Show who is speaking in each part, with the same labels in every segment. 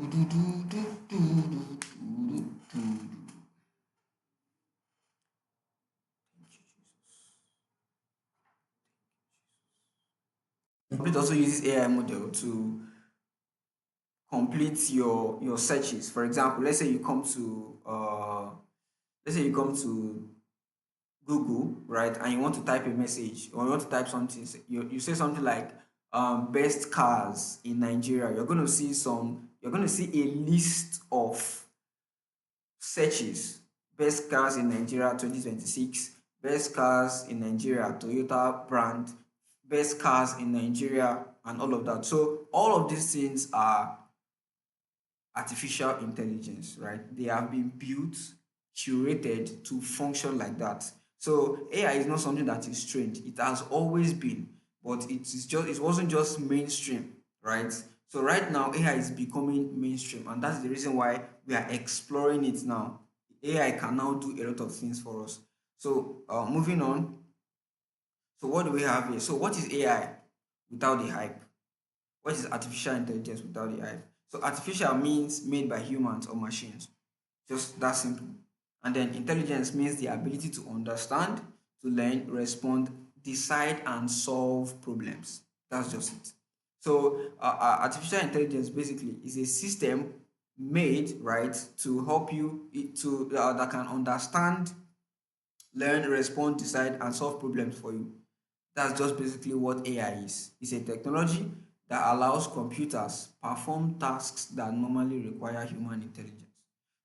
Speaker 1: It also uses AI model to complete your searches. For example, let's say you come to Google, right, and you want to type a message or you want to type something, you say something like best cars in Nigeria. You're going to see a list of searches. Best cars in Nigeria 2026, best cars in Nigeria, Toyota brand, best cars in Nigeria, and all of that. So all of these things are artificial intelligence, right? They have been built, curated to function like that. So AI is not something that is strange. It has always been, but it wasn't just mainstream, right? So right now AI is becoming mainstream, and that's the reason why we are exploring it now. AI can now do a lot of things for us. So moving on. So what do we have here? So what is AI without the hype? What is artificial intelligence without the hype? So artificial means made by humans or machines. Just that simple. And then intelligence means the ability to understand, to learn, respond, decide, and solve problems. That's just it. So artificial intelligence basically is a system made right to help you to that can understand, learn, respond, decide, and solve problems for you. That's just basically what AI is. It's a technology that allows computers perform tasks that normally require human intelligence.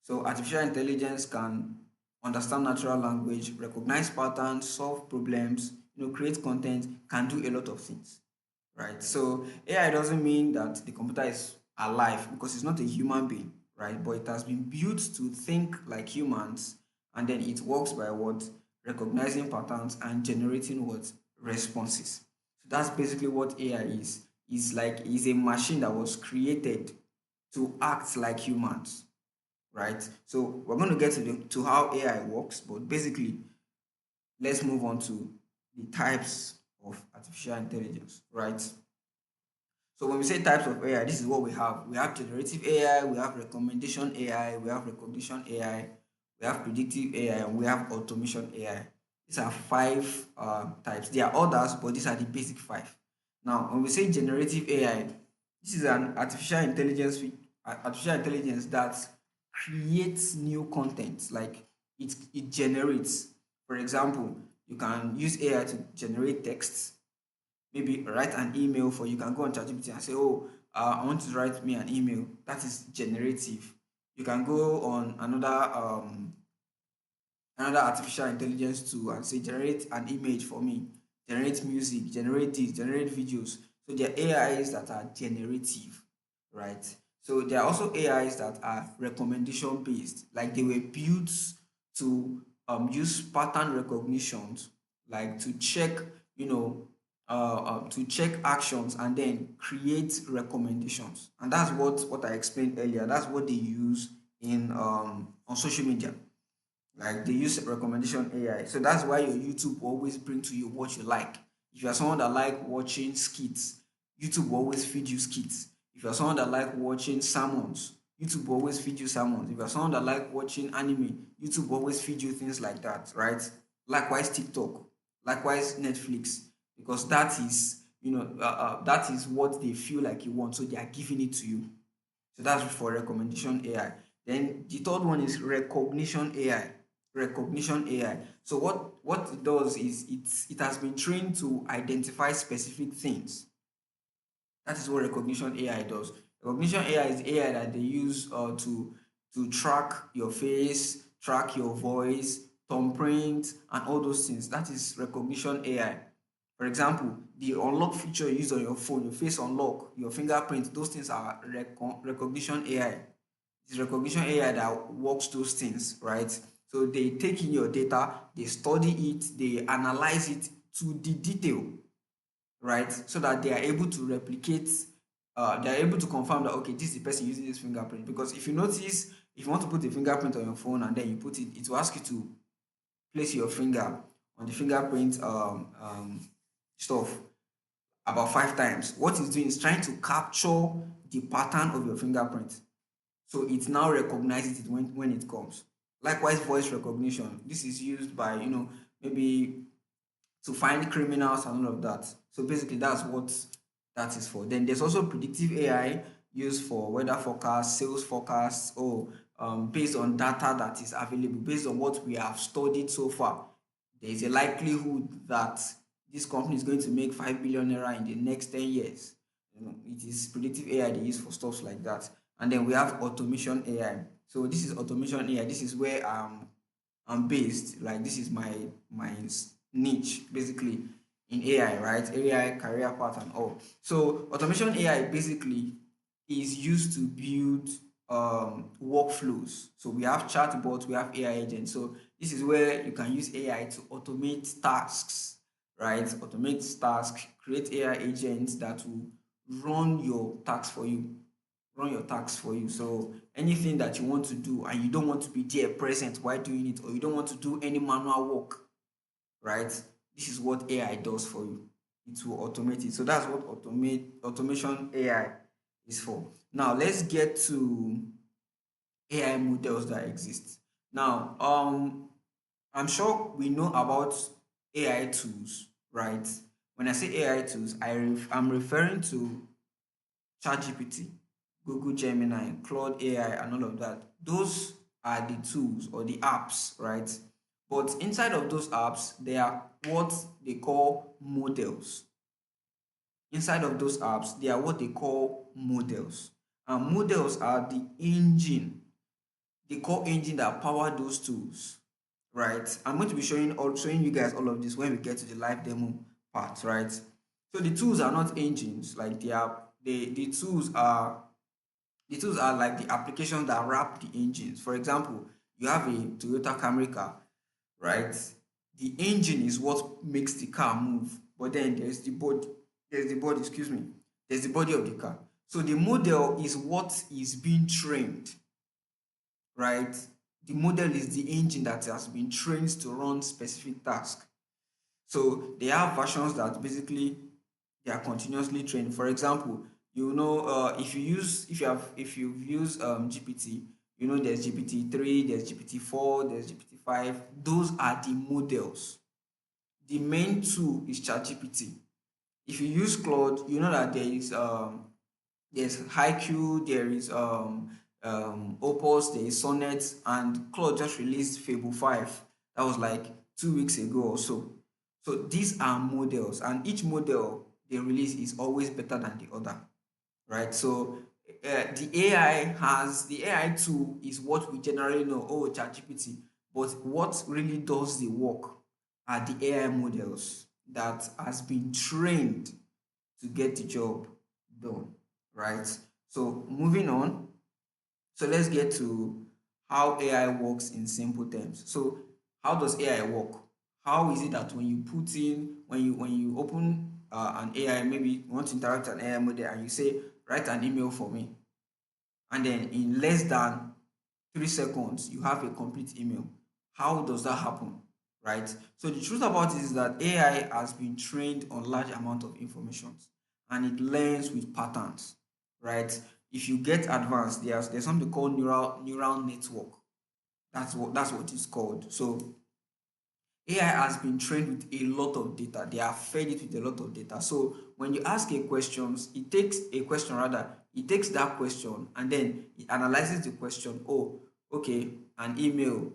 Speaker 1: So artificial intelligence can understand natural language, recognize patterns, solve problems, create content, can do a lot of things. Right? So AI doesn't mean that the computer is alive because it's not a human being, right? But it has been built to think like humans, and then it works by what? Recognizing patterns and generating what? Responses. So that's basically what AI is. It's a machine that was created to act like humans, right? So we're going to get to how AI works, but basically, let's move on to the types of artificial intelligence, right? So when we say types of AI, this is what we have. We have generative AI, we have recommendation AI, we have recognition AI, we have predictive AI, and we have automation AI. These are five types. There are others, but these are the basic five. Now, when we say generative AI, this is an artificial intelligence that creates new content. Like it generates. For example, you can use AI to generate texts, maybe write an email for you. You can go on ChatGPT and say, "Oh, I want you to write me an email." That is generative. You can go on another artificial intelligence tool and say, "Generate an image for me, generate music, generate this, generate videos." So there are AIs that are generative, right? So there are also AIs that are recommendation based, like they were built to use pattern recognitions, like to check, you know, to check actions and then create recommendations. And that's what I explained earlier. That's what they use in on social media. Like they use recommendation AI. So that's why your YouTube will always bring to you what you like. If you are someone that like watching skits, YouTube will always feed you skits. If you're someone that like watching sermons, YouTube will always feed you sermons. If you're someone that like watching anime, YouTube will always feed you things like that, right? Likewise TikTok, likewise Netflix, because that is that is what they feel like you want, so they are giving it to you. So that's for recommendation AI. Then the third one is recognition AI. Recognition AI. So what it does is it has been trained to identify specific things. That is what recognition AI does. Recognition AI is AI that they use to track your face, track your voice, thumbprint, and all those things. That is recognition AI. For example, the unlock feature you use on your phone, your face unlock, your fingerprint, those things are recognition AI. It's recognition AI that works those things, right? So they take in your data, they study it, they analyze it to the detail, right? So that they are able to replicate, they are able to confirm that okay, this is the person using this fingerprint. Because if you notice, if you want to put a fingerprint on your phone and then you put it, it will ask you to place your finger on the fingerprint stuff about 5 times. What it's doing is trying to capture the pattern of your fingerprint. So it now recognizes it when it comes. Likewise, voice recognition. This is used by, maybe to find criminals and all of that. So basically, that's what that is for. Then there's also predictive AI used for weather forecasts, sales forecasts, or based on data that is available, based on what we have studied so far. There is a likelihood that this company is going to make 5 billion naira in the next 10 years. It is predictive AI they use for stuff like that. And then we have automation AI. So this is automation AI. This is where I'm based. Like this is my niche basically in AI, right? AI career path and all. So automation AI basically is used to build workflows. So we have chatbots, we have AI agents. So this is where you can use AI to automate tasks, right? Automate tasks, create AI agents that will run your tasks for you. Run your tasks for you. So anything that you want to do and you don't want to be there present while doing it, or you don't want to do any manual work, right? This is what AI does for you. It will automate it. So that's what automation AI is for. Now let's get to AI models that exist. Now, I'm sure we know about AI tools, right? When I say AI tools, I'm referring to ChatGPT, Google Gemini, Claude AI, and all of that. Those are the tools or the apps, right? But inside of those apps, there are what they call models. Inside of those apps, they are what they call models. And models are the engine, the core engine that power those tools, right? I'm going to be showing you guys all of this when we get to the live demo part, right? So the tools are not engines, like the tools are like the applications that wrap the engines. For example, you have a Toyota Camry car, right? The engine is what makes the car move, but then excuse me, there's the body of the car. So the model is what is being trained, right? The model is the engine that has been trained to run specific task. So they have versions that basically they are continuously trained. For example, if you've used GPT, there's GPT-3, there's GPT-4, there's GPT-5. Those are the models. The main tool is ChatGPT. If you use Claude, you know that there's Haiku, there is Opus, there is Sonnet, and Claude just released Fable 5. That was like 2 weeks ago or so. So these are models, and each model they release is always better than the other, right? So the AI tool is what we generally know, oh, ChatGPT, but what really does the work are the AI models that has been trained to get the job done, right? So moving on, so let's get to how AI works in simple terms. So how does AI work? How is it that when you open an AI, maybe you want to interact with an AI model and you say write an email for me, and then in less than 3 seconds you have a complete email. How does that happen? Right? So the truth about it is that AI has been trained on large amount of information and it learns with patterns, right? If you get advanced, there's something called neural network. That's what it's called. So AI has been trained with a lot of data. They have fed it with a lot of data. So when you ask a question rather, it takes that question and then it analyzes the question. Oh, okay, an email.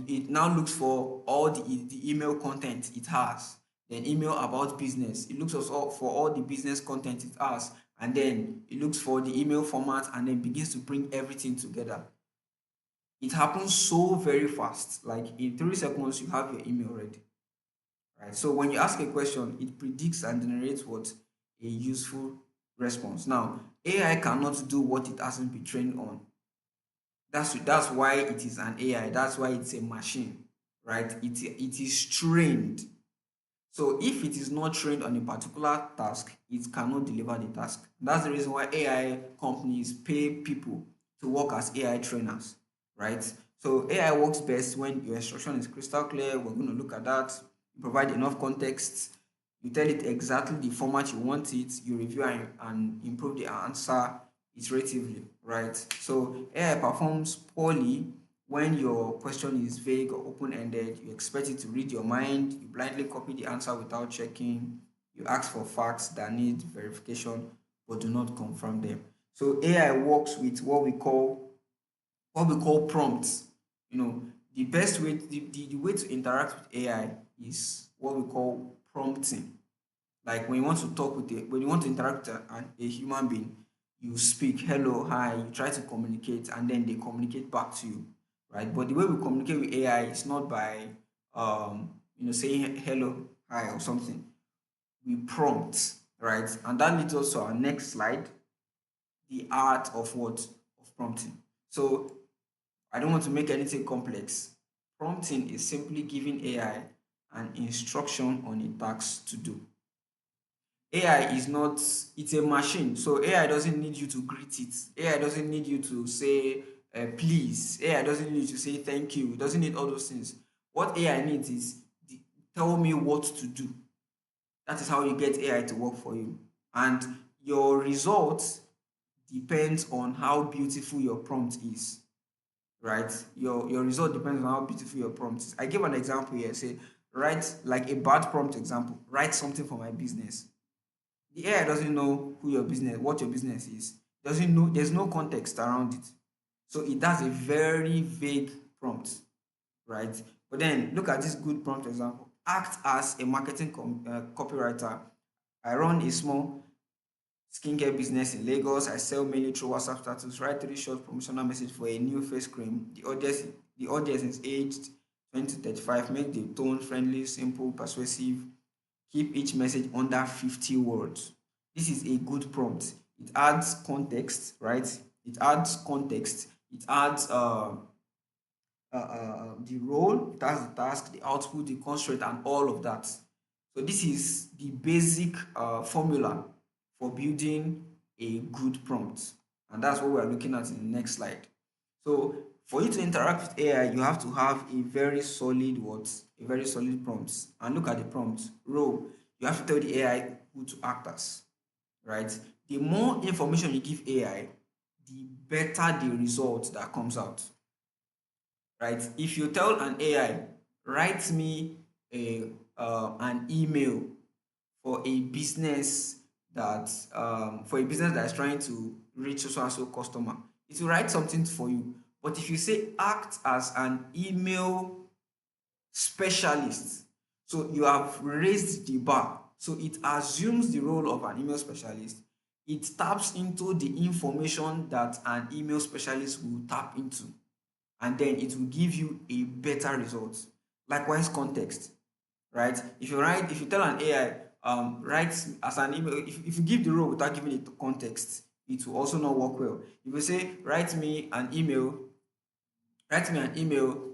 Speaker 1: It now looks for all the email content it has. Then email about business. It looks also for all the business content it has. And then it looks for the email format and then begins to bring everything together. It happens so very fast. Like in 3 seconds, you have your email ready. Right. So when you ask a question, it predicts and generates what a useful response. Now, AI cannot do what it hasn't been trained on. That's why it is an AI. That's why it's a machine, right? It is trained. So if it is not trained on a particular task, it cannot deliver the task. That's the reason why AI companies pay people to work as AI trainers, right? So AI works best when your instruction is crystal clear. We're going to look at that. You provide enough context. You tell it exactly the format you want it. You review and improve the answer. iteratively, right? So AI performs poorly when your question is vague or open-ended. You expect it to read your mind, you blindly copy the answer without checking, you ask for facts that need verification but do not confirm them. So AI works with what we call prompts. You know, the way to interact with AI is what we call prompting. Like when you want to talk with when you want to interact with a human being, you speak hello, hi, you try to communicate, and then they communicate back to you, right? But the way we communicate with AI is not by saying hello, hi, or something. We prompt, right? And that leads us to our next slide, the art of what? Of prompting. So I don't want to make anything complex. Prompting is simply giving AI an instruction on a task to do. AI is not, it's a machine. So AI doesn't need you to greet it. AI doesn't need you to say please. AI doesn't need you to say thank you. It doesn't need all those things. What AI needs is tell me what to do. That is how you get AI to work for you. And your results depends on how beautiful your prompt is, right? Your result depends on how beautiful your prompt is. I give an example here. Say, write like a bad prompt example. Write something for my business. The AI doesn't know what your business is. Doesn't know. There's no context around it, so it does a very vague prompt, right? But then look at this good prompt example. Act as a marketing copywriter. I run a small skincare business in Lagos. I sell mainly through WhatsApp status. Write three short promotional message for a new face cream. The audience is aged 20 to 35. Make the tone friendly, simple, persuasive. Keep each message under 50 words. This is a good prompt. It adds context, right? It adds context. It adds the role, it has the task, the output, the constraint, and all of that. So this is the basic formula for building a good prompt. And that's what we're looking at in the next slide. So for you to interact with AI, you have to have a very solid what? A very solid prompt. And look at the prompt. Role. You have to tell the AI who to act as, right? The more information you give AI, the better the result that comes out, right? If you tell an AI, write me an email for a business that is trying to reach so and so customer, it will write something for you. But if you say act as an email specialist, so you have raised the bar. So it assumes the role of an email specialist. It taps into the information that an email specialist will tap into, and then it will give you a better result. Likewise, context, right? If you tell an AI, write as an email, if you give the role without giving it context, it will also not work well. If you say, write me an email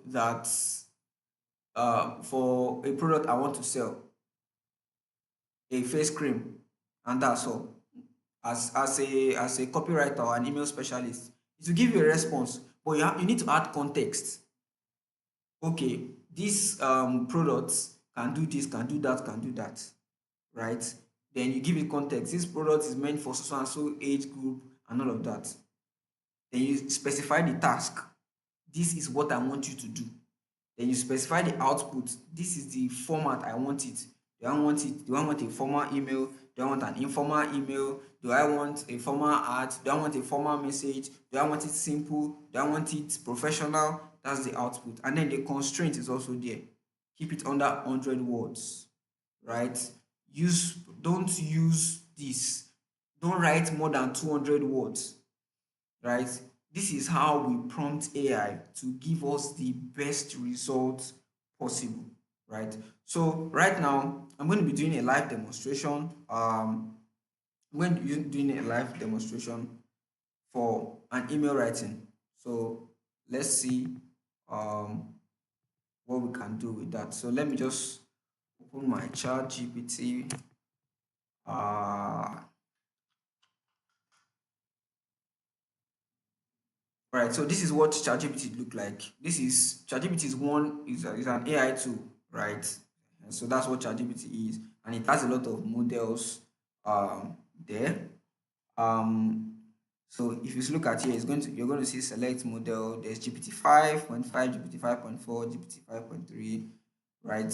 Speaker 1: that for a product I want to sell, a face cream, and that's all. As a copywriter or an email specialist, it will give you a response, but you need to add context. Okay, this product can do this, can do that, can do that, right? Then you give it context. This product is meant for so and so age group and all of that. Then you specify the task. This is what I want you to do. Then you specify the output. This is the format I want it. Do I want a formal email? Do I want an informal email? Do I want a formal ad? Do I want a formal message? Do I want it simple? Do I want it professional? That's the output. And then the constraint is also there. Keep it under 100 words, right? Don't use this. Don't write more than 200 words, right? This is how we prompt AI to give us the best results possible, right? So right now, I'm going to be doing a live demonstration. I'm going to be doing a live demonstration for an email writing. So let's see um, what we can do with that. So let me just open my chat GPT. Uh, Right, so this is what ChatGPT look like. This is ChatGPT is an AI tool, right? And so that's what ChatGPT is, and it has a lot of models there. Um, So if you look at here, it's going to you're going to see select model. There's GPT 5.5, GPT 5.4, GPT 5.3, right?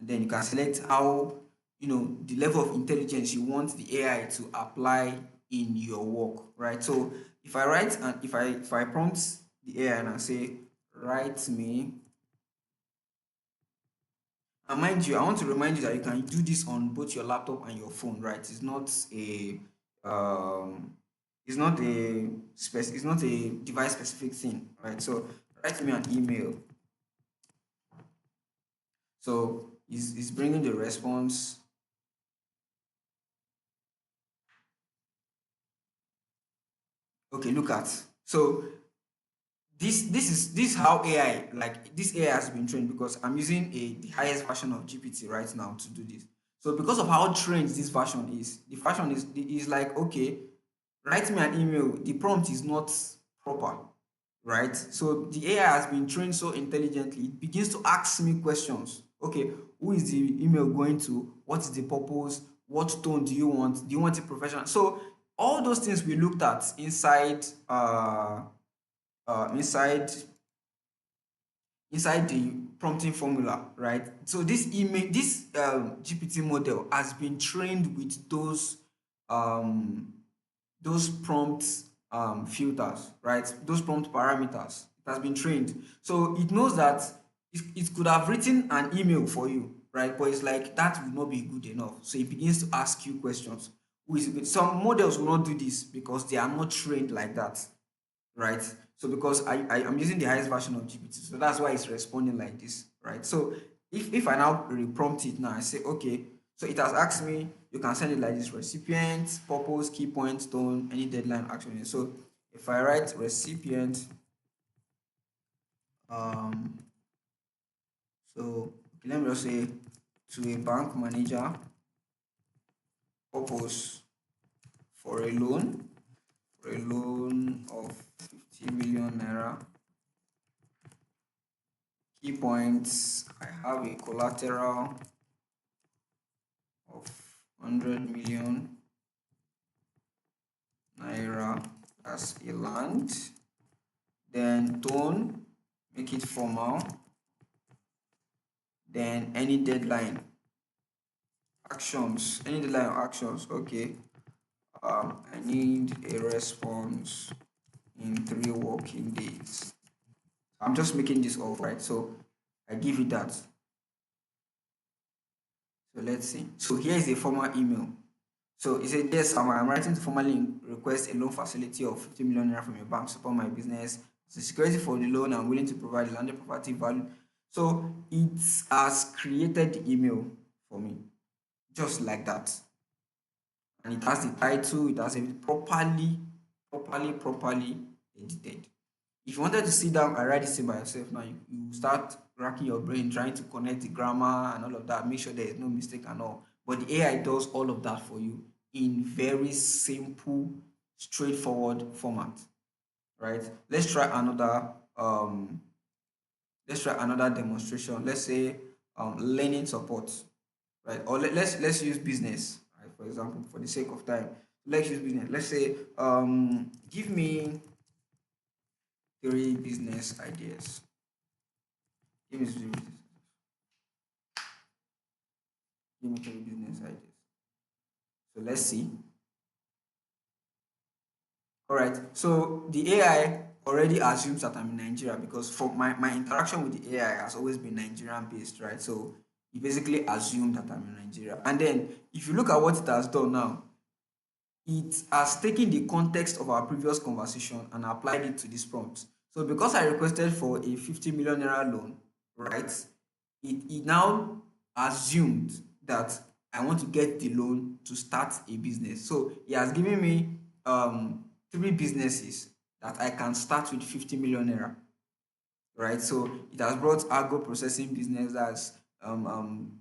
Speaker 1: And then you can select how the level of intelligence you want the AI to apply in your work, right? So if I write and if I prompt the AI and I say write me, and mind you, I want to remind you that you can do this on both your laptop and your phone, right? Um, it's not a device specific thing, right? So write me an email. So is bringing the response. Okay, look at. So this is how AI, like this AI has been trained, because I'm using the highest version of GPT right now to do this. So because of how trained this version is, the version is like, okay, write me an email. The prompt is not proper, right? So the AI has been trained so intelligently, it begins to ask me questions. Okay, who is the email going to? What is the purpose? What tone do you want? Do you want it professional? So all those things we looked at inside the prompting formula, right? So this GPT model has been trained with um, those prompt filters, right? Those prompt parameters. It has been trained, so it knows that it could have written an email for you, right? But it's like that will not be good enough, so it begins to ask you questions. Some models will not do this because they are not trained like that, right? So because I'm using the highest version of GPT, so that's why it's responding like this, right? So if I now reprompt it now, I say, okay, so it has asked me, you can send it like this: recipient, purpose, key point, tone, any deadline, action. So if I write recipient, um, so okay, let me just say to a bank manager, purpose for a loan of 50 million naira. Key points: I have a collateral of 100 million naira as a land. Then tone, make it formal. Then any deadline, actions, any deadline or actions. Okay. I need a response in 3 working days. I'm just making this up, right? So I give it that. So let's see. So here is a formal email. So he said, yes, I'm writing to formally request a loan facility of 50 million naira from your bank to support my business. So security for the loan, I'm willing to provide the landed property value. So it has created the email for me, just like that. And it has the title, it has everything properly edited. If you wanted to sit down and write this thing by yourself now, you start racking your brain trying to connect the grammar and all of that, make sure there is no mistake and all. But the AI does all of that for you in very simple, straightforward format, right? Let's try another demonstration. Let's say learning support, right? Or let's use business, right? For example, for the sake of time, let's use business. Let's say give me 3 business ideas. Give me 3 business ideas. So let's see. All right. So the AI already assumes that I'm in Nigeria, because for my interaction with the AI has always been Nigerian based, right? So it basically assumed that I'm in Nigeria. And then if you look at what it has done now, it has taken the context of our previous conversation and applied it to this prompt. So because I requested for a 50 million naira loan, right? It now assumed that I want to get the loan to start a business. So it has given me 3 businesses that I can start with 50 million naira, right? So it has brought agro processing business, that's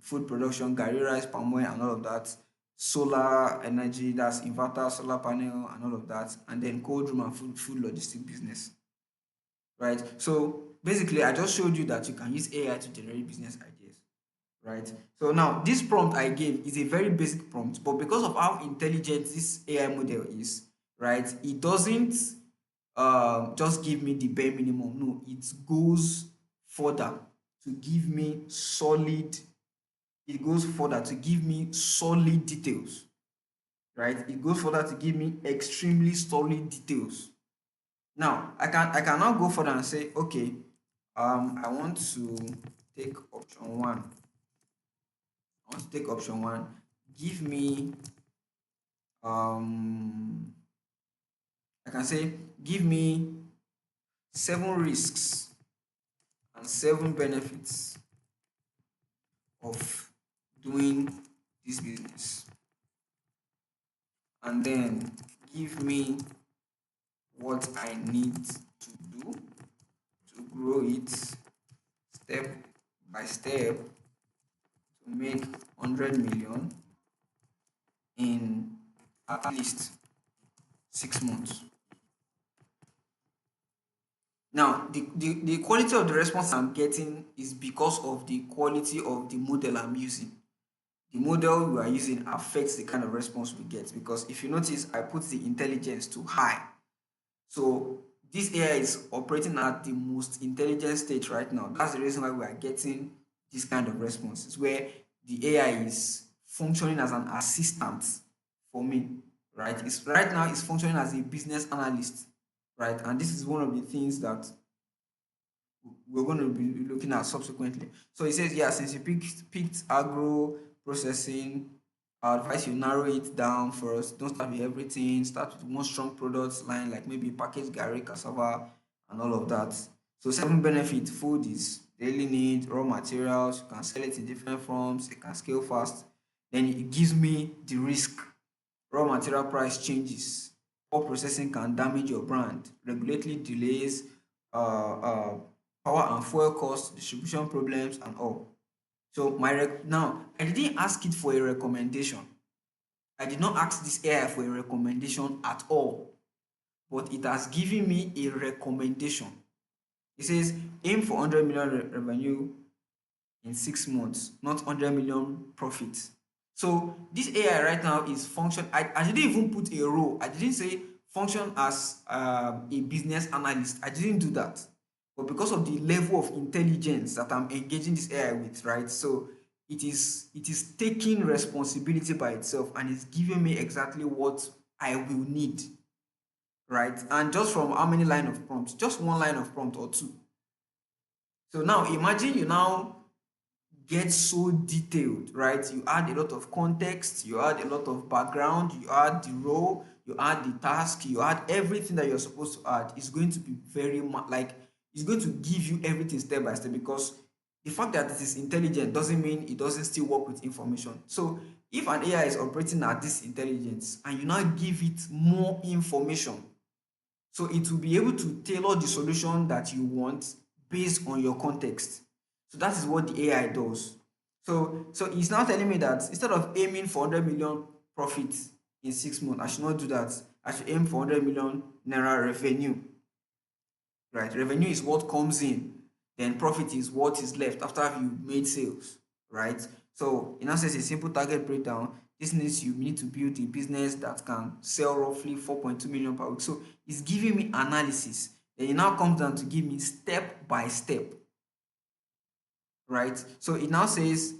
Speaker 1: food production, gari rice, palm oil, and all of that. Solar energy, that's inverter, solar panel, and all of that. And then cold room and food logistic business, right? So basically, I just showed you that you can use AI to generate business ideas, right? So now this prompt I gave is a very basic prompt, but because of how intelligent this AI model is, right? It doesn't just give me the bare minimum. No, it goes further to give me solid, it goes further to give me solid details, right? It goes further to give me extremely solid details. Now, I can now go further and say, okay, I want to take option one. I want to take option one. Give me, um, I can say, give me 7 risks and 7 benefits of doing this business, and then give me what I need to do to grow it step by step to make 100 million in at least 6 months. Now, the quality of the response I'm getting is because of the quality of the model I'm using. The model we are using affects the kind of response we get, because if you notice, I put the intelligence to high. So this AI is operating at the most intelligent state right now. That's the reason why we are getting this kind of responses, where the AI is functioning as an assistant for me, right? It's right now it's functioning as a business analyst, right? And this is one of the things that we're going to be looking at subsequently. So it says, yeah, since you picked agro processing, I advise you narrow it down first. Don't start with everything. Start with one strong products line, like maybe packaged gari, cassava, and all of that. So 7 benefit: food is daily need, raw materials. You can sell it in different forms. It can scale fast. Then it gives me the risk. Raw material price changes. Poor processing can damage your brand. Regulatory delays, uh, power and fuel costs, distribution problems, and all. So now I didn't ask it for a recommendation. I did not ask this AI for a recommendation at all, but it has given me a recommendation. It says aim for 100 million revenue in 6 months, not 100 million profit. So this AI right now is function. I didn't even put a role. I didn't say function as a business analyst. I didn't do that. But because of the level of intelligence that I'm engaging this AI with, right? So it is taking responsibility by itself, and it's giving me exactly what I will need, right? And just from how many line of prompts? Just one line of prompt or two. So now imagine you now get so detailed, right? You add a lot of context, you add a lot of background, you add the role, you add the task, you add everything that you're supposed to add. It's going to be like it's going to give you everything step by step, because the fact that it is intelligent doesn't mean it doesn't still work with information. So if an AI is operating at this intelligence and you now give it more information, so it will be able to tailor the solution that you want based on your context. So that is what the AI does. So it's now telling me that instead of aiming for 100 million profit in 6 months, I should not do that. I should aim for 100 million naira revenue. Right? Revenue is what comes in, then profit is what is left after you made sales. Right? So in essence, a simple target breakdown. This means you need to build a business that can sell roughly 4.2 million per week. So it's giving me analysis. Then it now comes down to give me step by step, right? So it now says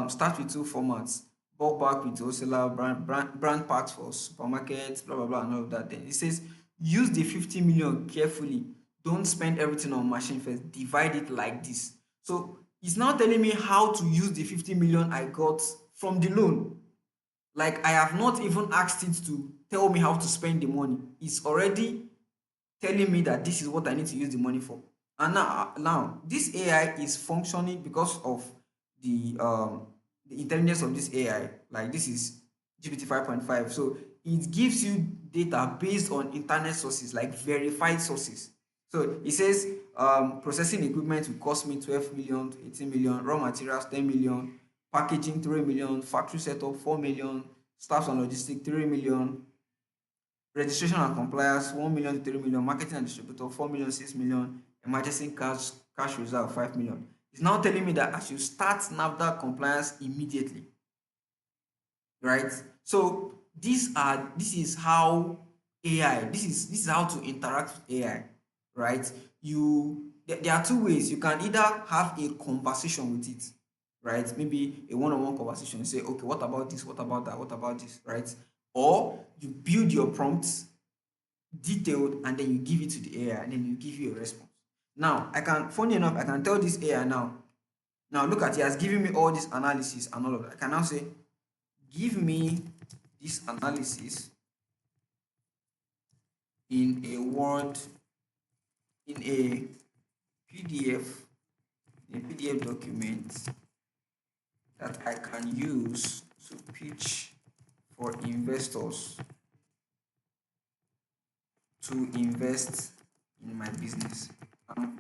Speaker 1: start with two formats: bulk pack with wholesaler, brand packs for supermarkets, blah blah blah, and all of that. Then it says use the 50 million carefully. Don't spend everything on machine first. Divide it like this. So it's now telling me how to use the 50 million I got from the loan. Like I have not even asked it to tell me how to spend the money. It's already telling me that this is what I need to use the money for. And now this AI is functioning because of the intelligence of this AI. Like this is GPT 5.5. So it gives you data based on internet sources, like verified sources. So it says processing equipment will cost me 12 million to 18 million, raw materials 10 million, packaging 3 million, factory setup 4 million, staff and logistics 3 million, registration and compliance 1 million to 3 million, marketing and distributor 4 million, 6 million, emergency cash reserve 5 million. It's now telling me that I should start NAFDAC compliance immediately, right? So this is how AI. This is how to interact with AI, right? There are two ways. You can either have a conversation with it, right? Maybe a one-on-one conversation. You say, okay, what about this? What about that? What about this? Right? Or you build your prompts detailed and then you give it to the AI and then you give you a response. Now, funny enough, I can tell this AI now. Now look at it, has given me all this analysis and all of that. I can now say, give me this analysis in a Word, in a PDF, in a PDF document that I can use to pitch for investors to invest in my business. I'm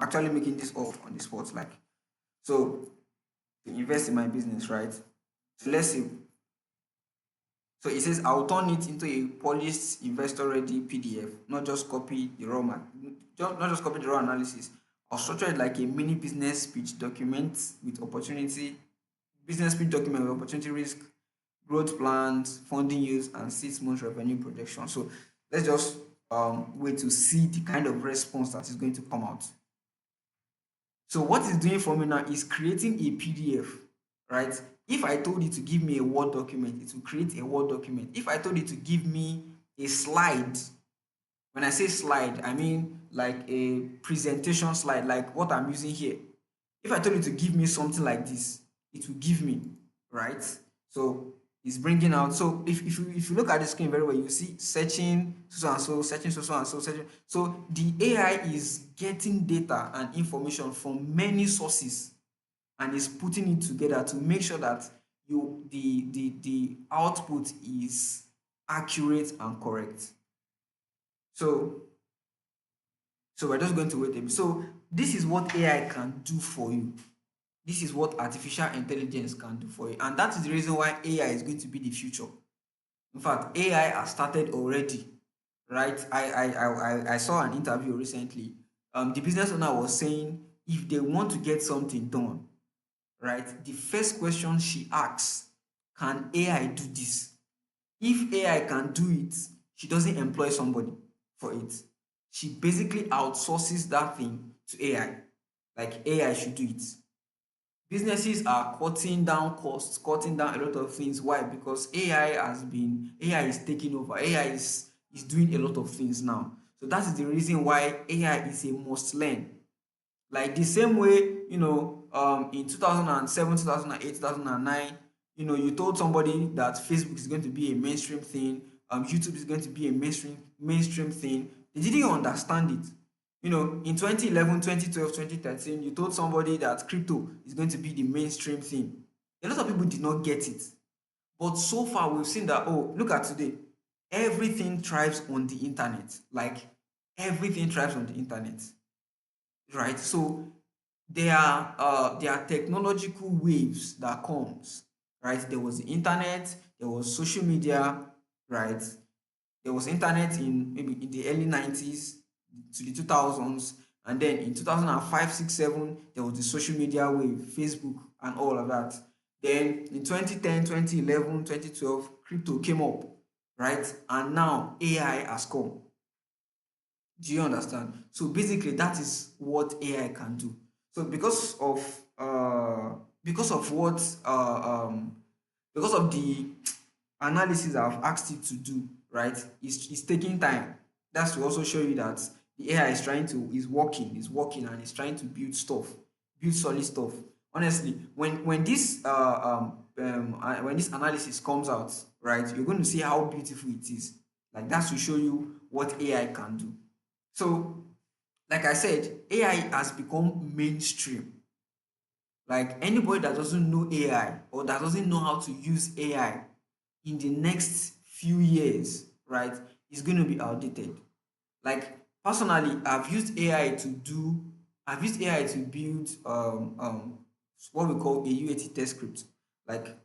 Speaker 1: actually making this up on the spot, like, so to invest in my business, right? So let's say, so it says I'll turn it into a polished investor ready PDF, not just copy the not just copy the raw analysis. I'll structure it like a mini business pitch document with opportunity, business pitch document with opportunity risk, growth plans, funding use, and 6 months revenue projection. So let's just wait to see the kind of response that is going to come out. So what it's doing for me now is creating a PDF, right? If I told it to give me a Word document, it will create a Word document. If I told it to give me a slide, when I say slide, I mean like a presentation slide, like what I'm using here. If I told it to give me something like this, it will give me, right? So it's bringing out. So if you look at the screen very well, you see searching so and so, searching so and so, searching. So the AI is getting data and information from many sources and is putting it together to make sure that the output is accurate and correct. So we're just going to wait a bit. So this is what AI can do for you. This is what artificial intelligence can do for you. And that is the reason why AI is going to be the future. In fact, AI has started already, right? I saw an interview recently. The business owner was saying if they want to get something done, right, the first question she asks, can AI do this? If AI can do it, she doesn't employ somebody for it. She basically outsources that thing to AI. Like AI should do it. Businesses are cutting down costs, cutting down a lot of things. Why? Because AI is taking over. AI is doing a lot of things now. So that is the reason why AI is a must learn. Like the same way, in 2007, 2008, 2009, you told somebody that Facebook is going to be a mainstream thing, YouTube is going to be a mainstream thing. They didn't understand it. In 2011, 2012, 2013, you told somebody that crypto is going to be the mainstream thing. A lot of people did not get it. But so far, we've seen that, oh, look at today. Everything thrives on the internet. Like, everything thrives on the internet, right? So there are technological waves that comes, right? There was the internet, there was social media, right? There was internet in maybe in the early 90s to the 2000s, and then in 2005, 6, 7, there was the social media wave, Facebook and all of that. Then in 2010, 2011, 2012, crypto came up, right? And now AI has come. Do you understand? So basically, that is what AI can do. So because of what because of the analysis I've asked it to do, right? It's taking time. That's to also show you that the AI is working and is trying to build solid stuff. Honestly, when this analysis comes out, right, you're going to see how beautiful it is. Like that's to show you what AI can do. So, like I said, AI has become mainstream. Like anybody that doesn't know AI or that doesn't know how to use AI in the next few years, right, is going to be outdated. Like personally, I've used AI to build what we call a UAT test script. Like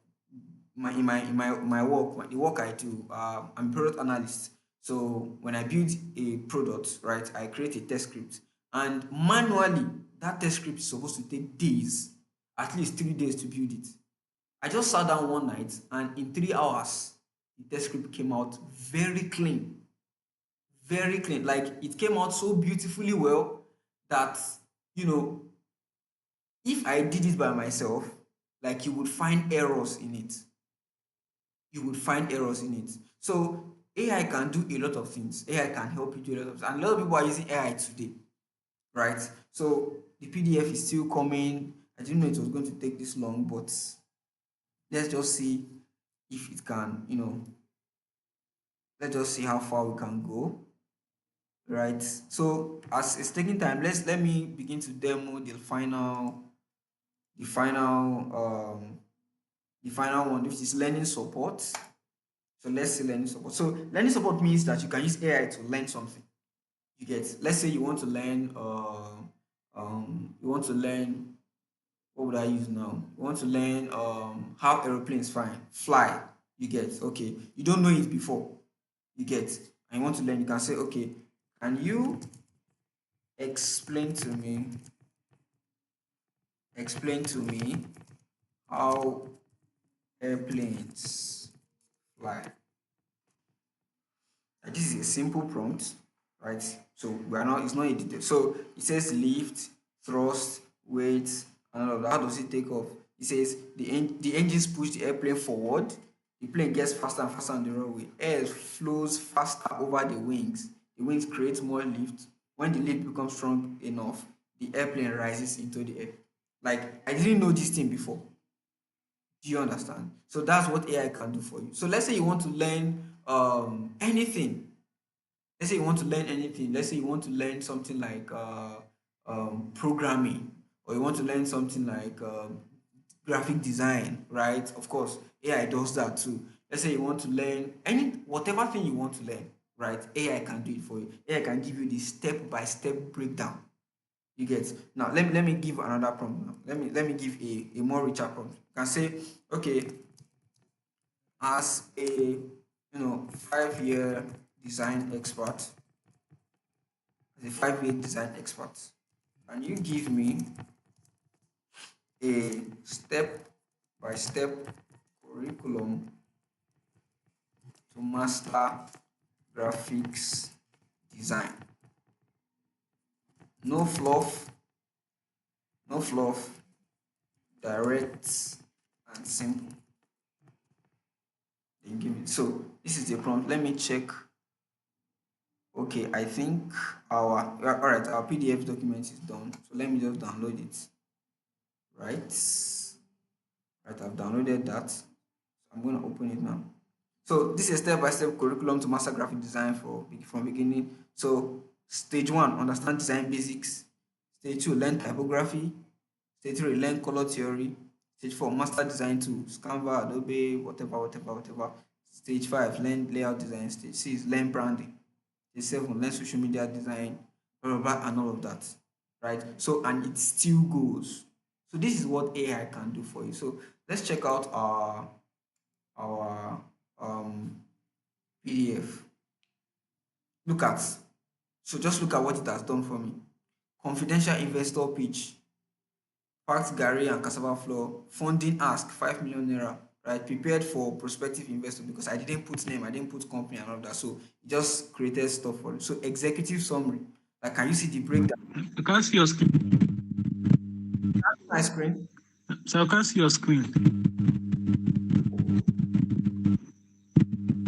Speaker 1: my work, the work I do, I'm a product analyst. So when I build a product, right, I create a test script, and manually that test script is supposed to take days, at least 3 days to build it. I just sat down one night, and in 3 hours, the test script came out very clean. very clean. Like it came out so beautifully well that you know if I did it by myself, like you would find errors in it. You would find errors in it. So AI can do a lot of things. AI can help you do a lot of things. And a lot of people are using AI today, right? So the PDF is still coming. I didn't know it was going to take this long, but let's just see if it can, let's just see how far we can go, right? So as it's taking time, let me begin to demo the final the final one, which is learning support. So let's say learning support. So learning support means that you can use AI to learn something. You get, let's say you want to learn what would I use now? You want to learn how aeroplanes fly. You get, okay. You don't know it before. You get, and you want to learn, you can say, okay, can you explain to me explain to me how airplanes fly? And this is a simple prompt, right? So we are not, it's not a detail. So it says lift, thrust, weight, and all of that. How does it take off? It says the engines push the airplane forward. The plane gets faster and faster on the runway. Air flows faster over the wings. The wings create more lift. When the lift becomes strong enough, the airplane rises into the air. Like I didn't know this thing before. Do you understand? So that's what AI can do for you. So let's say you want to learn anything. Let's say you want to learn anything. Let's say you want to learn something like programming, or you want to learn something like graphic design, right? Of course, AI does that too. Let's say you want to learn any whatever thing you want to learn, right? AI can do it for you. AI can give you the step by step breakdown. You get, now let me give another prompt now. Let me give a more richer prompt. You can say, okay, as a 5-year design expert, as a 5-year design expert, can you give me a step by step curriculum to master graphics design? No fluff, no fluff, direct and simple. Then give it. So this is the prompt. Let me check. Okay, I think all right, our PDF document is done. So let me just download it. Right. Right, I've downloaded that. So I'm going to open it now. So this is a step-by-step curriculum to master graphic design from beginning. So stage one, understand design basics. Stage two, learn typography. Stage three, learn color theory. Stage four, master design tools, Canva, Adobe, whatever. Stage five, learn layout design. Stage six, learn branding. Stage seven, learn social media design, and all of that. Right? So, and it still goes. So this is what AI can do for you. So let's check out our PDF. Look at, so just look at what it has done for me. Confidential investor pitch, packed Gary and cassava flour, funding ask 5 million naira, right? Prepared for prospective investor because I didn't put name, I didn't put company and all that. So it just created stuff for it. So executive summary. Like, can you see the breakdown?
Speaker 2: I can't see your screen.
Speaker 1: My screen.
Speaker 2: So I can't see your screen.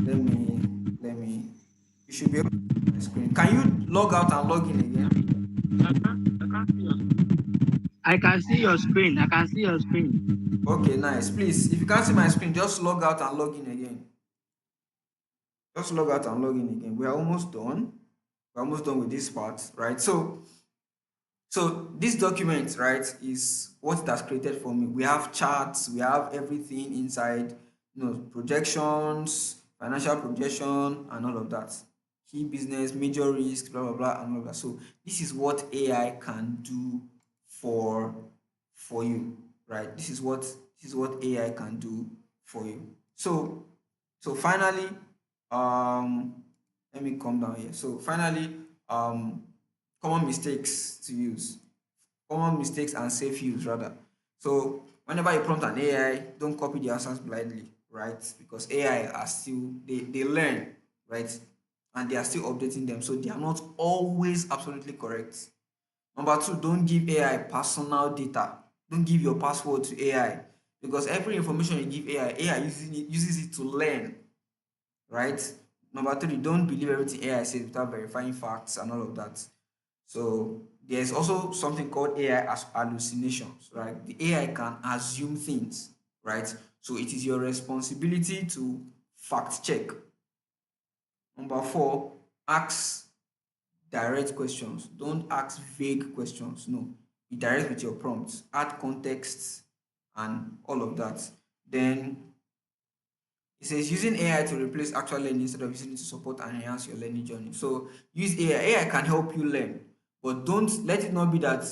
Speaker 1: Let me you should be able to see my screen. Can you log out and log in again?
Speaker 3: I can see your screen. I can see your screen.
Speaker 1: Okay, nice. Please, if you can't see my screen, just log out and log in again. Just log out and log in again. We are almost done. We're almost done with this part, right? So this document, right, is what it has created for me. We have charts, we have everything inside, projections, financial projection, and all of that. Key business, major risks, blah blah blah, and all of that. So this is what AI can do for for you, right? This is what AI can do for you. So finally, um, let me come down here. So finally, um, common mistakes to use, common mistakes and safe use rather. So whenever you prompt an AI, don't copy the answers blindly, right? Because AI are still, they learn, right? and they are still updating them. So they are not always absolutely correct. Number two, don't give AI personal data. Don't give your password to AI, because every information you give AI uses it to learn, right? Number three, don't believe everything AI says without verifying facts and all of that. So there's also something called AI as hallucinations, right? The AI can assume things, right? So it is your responsibility to fact check. Number four, ask direct questions. Don't ask vague questions. No, be direct with your prompts. Add context and all of that. Then it says using AI to replace actual learning instead of using it to support and enhance your learning journey. So use AI. AI can help you learn, but don't let it not be that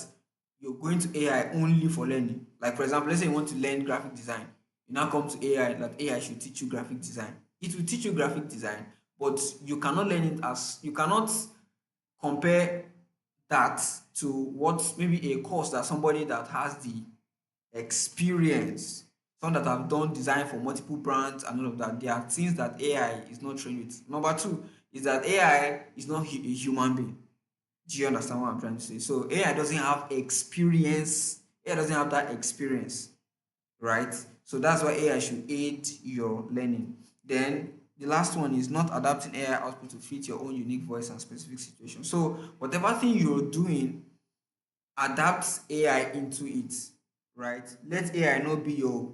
Speaker 1: you're going to AI only for learning. Like for example, let's say you want to learn graphic design. You now come to AI that AI should teach you graphic design. It will teach you graphic design, but you cannot learn it as you cannot compare that to what maybe a course that somebody that has the experience, some that have done design for multiple brands and all of that. There are things that AI is not trained with. Number two is that AI is not a human being. Do you understand what I'm trying to say? So AI doesn't have experience. AI doesn't have that experience, right? So that's why AI should aid your learning. Then the last one is not adapting AI output to fit your own unique voice and specific situation. So whatever thing you're doing, adapt AI into it, right? Let AI not be your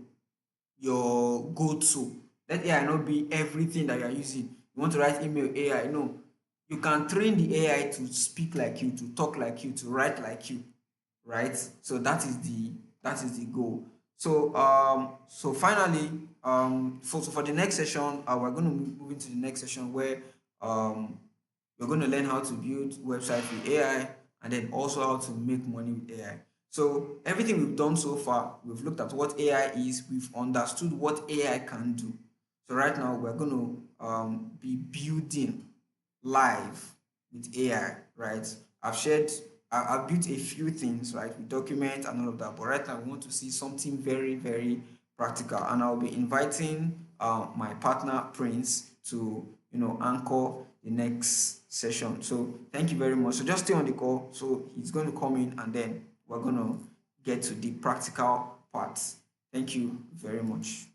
Speaker 1: go-to. Let AI not be everything that you are using. You want to write email, AI. No. You can train the AI to speak like you, to talk like you, to write like you, right? So that is the goal. So finally, for the next session, we're going to move into the next session where um we're going to learn how to build websites with AI, and then also how to make money with AI. So everything we've done so far, we've looked at what AI is, we've understood what AI can do. So right now we're going to be building live with AI, right? I've built a few things, right, with documents and all of that. But right now we want to see something very, very practical. And I'll be inviting my partner Prince to, anchor the next session. So thank you very much. So just stay on the call. So he's going to come in and then we're going to get to the practical parts. Thank you very much.